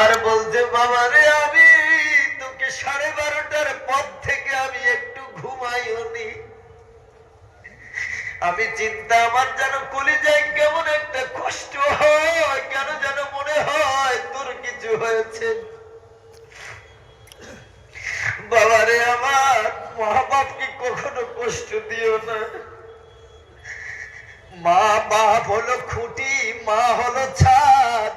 আর বলছে বাবা রে, আমি তোকে 12:30টার পর থেকে আমি একটু ঘুমাইও নি। আমি চিন্তা, আমার যেন কলিজায় কেমন একটা কষ্ট হয়, কেন যেন মনে হয় তোর কিছু হয়েছে। বাবারে আমার, মা বাপকে কখনো কষ্ট দিও না। মা বাপ হলো খুঁটি, মা হলো ছাদ।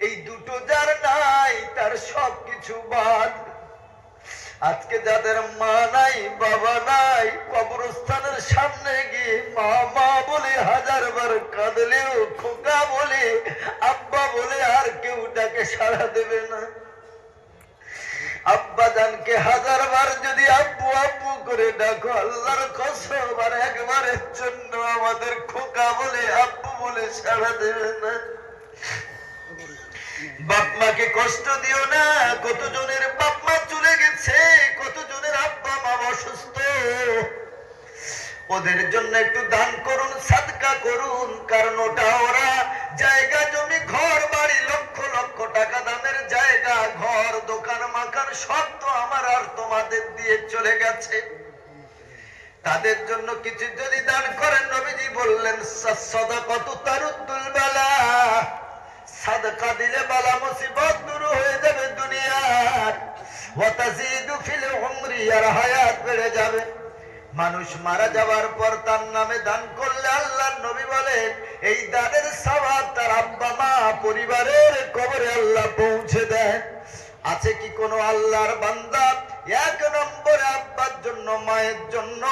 এই দুটো যার নাই তার সবকিছু বাদ। আজকে যাদের মা নাই বাবা নাই, কবরস্থানের সামনে গিয়ে মা মা বলে 1000বার কাঁদলেও খোকা বলে আব্বা বলে আর কেউ ডাকে সাড়া দেবে না। আব্বা জানকে 1000বার যদি আব্বু আব্বু করে ডাকো, আল্লাহর কসম আর একবারের জন্য আমাদের খোকা বলে আব্বু বলে সাড়া দেবে না। বাপ মাকে কষ্ট দিও না। কতজনের বাপ মা চলে গেছে, কতজনের আব্বা মা অসুস্থ। ওদের জন্য একটু দান করুন, সাদকা করুন। কারণ ওটা ওরা জায়গা জমি ঘর বাড়ি লক্ষ লক্ষ টাকা দামের জায়গা ঘর দোকান মাকান সব তো আমার আর তোমাদের দিয়ে চলে গেছে। তাদের জন্য কিছু যদি দান করেন, নবীজি বললেন সাদাকাতু তারুদ্দুল বালা, সাদকা দিলে বালা মুসিবত দূর হয়ে যাবে দুনিয়ার। ওয়া তাজিদু ফিল উমরি, আর হায়াত বেড়ে যাবে। মানুষ মারা যাওয়ার পর তার নামে দান করলে আল্লাহর নবী বলেন এই দানের সওয়াব তার আব্বা মা পরিবারের কবরে আল্লাহ পৌঁছে দেয়। আছে কি কোন আল্লাহর বান্দা এক নম্বরে আব্বার জন্য মায়ের জন্য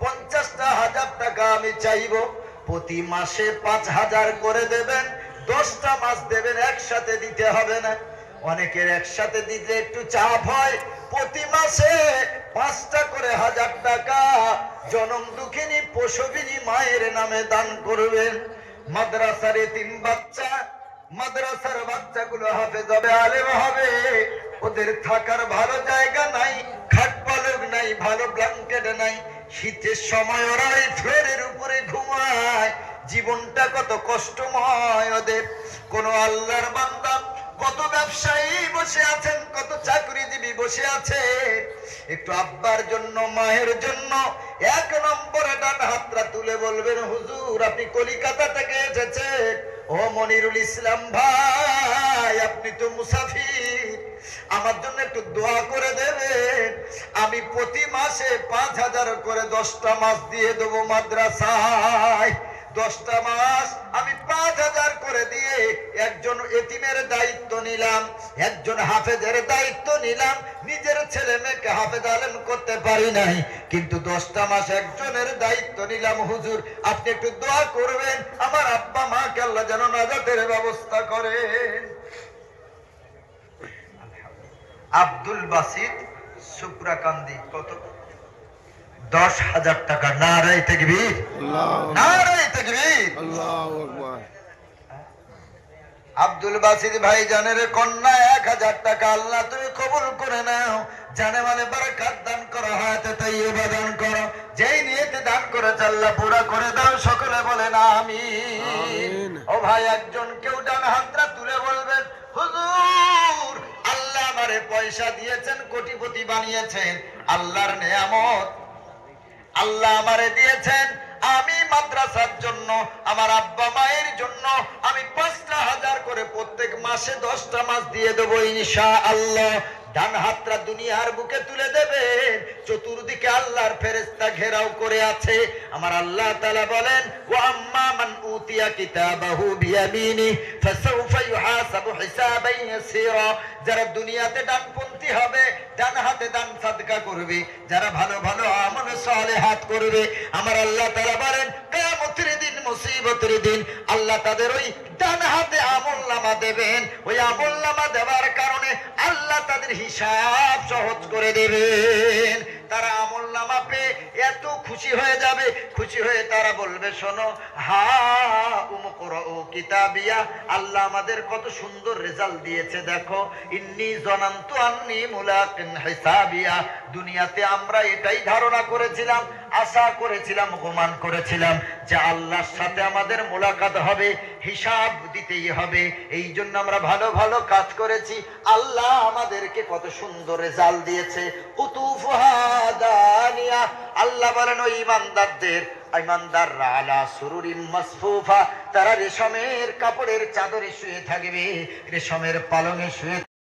50,000 টাকা আমি চাইবো, প্রতি মাসে 5,000 করে দেবেন, 10টা মাস দেবেন, একসাথে দিতে হবে না। অনেকের একসাথে দিতে একটু চাপ হয়। প্রতি মাসে 5টা করে 1000 টাকা জনম দুঃখিনী প্রসবিনী মায়ের নামে দান করবেন। মাদ্রাসার এতিম বাচ্চা, মাদ্রাসার বাচ্চাগুলো হাফেজ হবে, আলেম হবে। ওদের থাকার ভালো জায়গা নাই, খাট পালক নাই, ভালো ব্ল্যাঙ্কেট নাই। শীতের সময় ওরা এই ফ্লোরের উপরে ঘুমায়। জীবনটা কত কষ্টময় ওদের। কোন আল্লাহর বান্দা, কত ব্যবসায়ী বসে আছেন, কত চাকরিজীবী বসে আছে, একটু আব্বার জন্য মায়ের জন্য 1 নম্বরে ডান হাতটা তুলে বলবেন হুজুর আপনি কলিকাতা থেকে এসেছেন, ও মনিরুল ইসলাম ভাই আপনি তো মুসাফির, আমার জন্য একটু দোয়া করে দেবেন। আমি প্রতি মাসে 5,000 করে 10টা মাস দিয়ে দেবো মাদ্রাসায়। 10টা মাস আমি 5,000 করে দিয়ে একজন এতিমের দায়িত্ব নিলাম, একজন হাফেজের দায়িত্ব নিলাম। নিজের ছেলে মেয়েকে হাফেজ আলেম করতে পারি নাই, কিন্তু 10টা মাস একজনের দায়িত্ব নিলাম। হুজুর আপনি একটু দোয়া করবেন আমার আব্বা মাকে আল্লাহ যেন নাজাতের ব্যবস্থা করেন। আব্দুল বাসিত সুপ্রাকান্দি, কত? 10,000 টাকা। নারায়ে তাকবীর, নারায়ে তাকবীর, আল্লাহু আকবার। আব্দুল বাসিত ভাই জানের কন্যা 1000 টাকা আল্লাহ তুমি কবুল করে নাও। জানে মানে বরকত দান করো, হায়াতে তাইয়্যিবা দান করো। যেই নিয়তে দান করেছে আল্লাহ পুরা করে দাও। সকলে বলেন আমিন। ও ভাই একজন কেউ ডান হাতটা তুলে বলবেন হুজুর আল্লাহ আমারে পয়সা দিয়েছেন, কোটিপতি বানিয়েছেন, আল্লাহর নেয়ামত আল্লাহ আমারে দিয়েছেন। আমি মাদ্রাসার জন্য, আমার আব্বা মায়ের জন্য আমি 5,000 করে প্রত্যেক মাসে 10টা মাস দিয়ে দেবো ইনশাআল্লাহ। ডান হাতটা দুনিয়ার বুকে তুলে দেবেন। চতুর্দিকে আল্লাহর ফেরেশতা ঘেরাও করে আছে। আমার আল্লাহ তাআলা বলেন ওয়া আম্মা মান উতিয়া কিতাবাহু বিয়ামিনি ফাসাউফা ইউহাসাবু হিসাবান ইয়াসীরা। যারা দুনিয়াতে ডানপন্থী হবে, ডান হাতে দান সাদকা করবে, যারা ভালো ভালো আমল সালেহাত করবে, আমার আল্লাহ তাআলা বলেন কিয়ামতের দিন, মুসিবতের দিন আল্লাহ তাদের ওই ডান হাতে আমলনামা দেবেন। ওই আমলনামা দেওয়ার কারণে আল্লাহ তাদের হিসাব সহজ করে দেবেন। তারা আমলনামা পেয়ে এত খুশি হয়ে যাবে, খুশি হয়ে তারা বলবে শোনো হা উমকুরউ কিতাবিয়া, আল্লাহ আমাদের কত সুন্দর রেজাল্ট দিয়েছে দেখো। ইন্নী জনান্তু আন্নী মুলাকিন হিসাবিয়া, দুনিয়াতে আমরা এটাই ধারণা করেছিলাম আশা করেছিলাম, গুমান করেছিলাম যে আল্লাহর সাথে আমাদের মোলাকাত হবে, হিসাব দিতেই হবে। এই জন্য আমরা ভালো ভালো কাজ করেছি, আল্লাহ আমাদেরকে কত সুন্দর রেজাল্ট দিয়েছে। কুতুফুহা দানিয়া, আল্লাহ বলেন ওই ইমানদাররা আলা সুরুরিন মাসফুফা, তারা রেশমের কাপড়ের চাদরে শুয়ে থাকবে, রেশমের পালঙে শুয়ে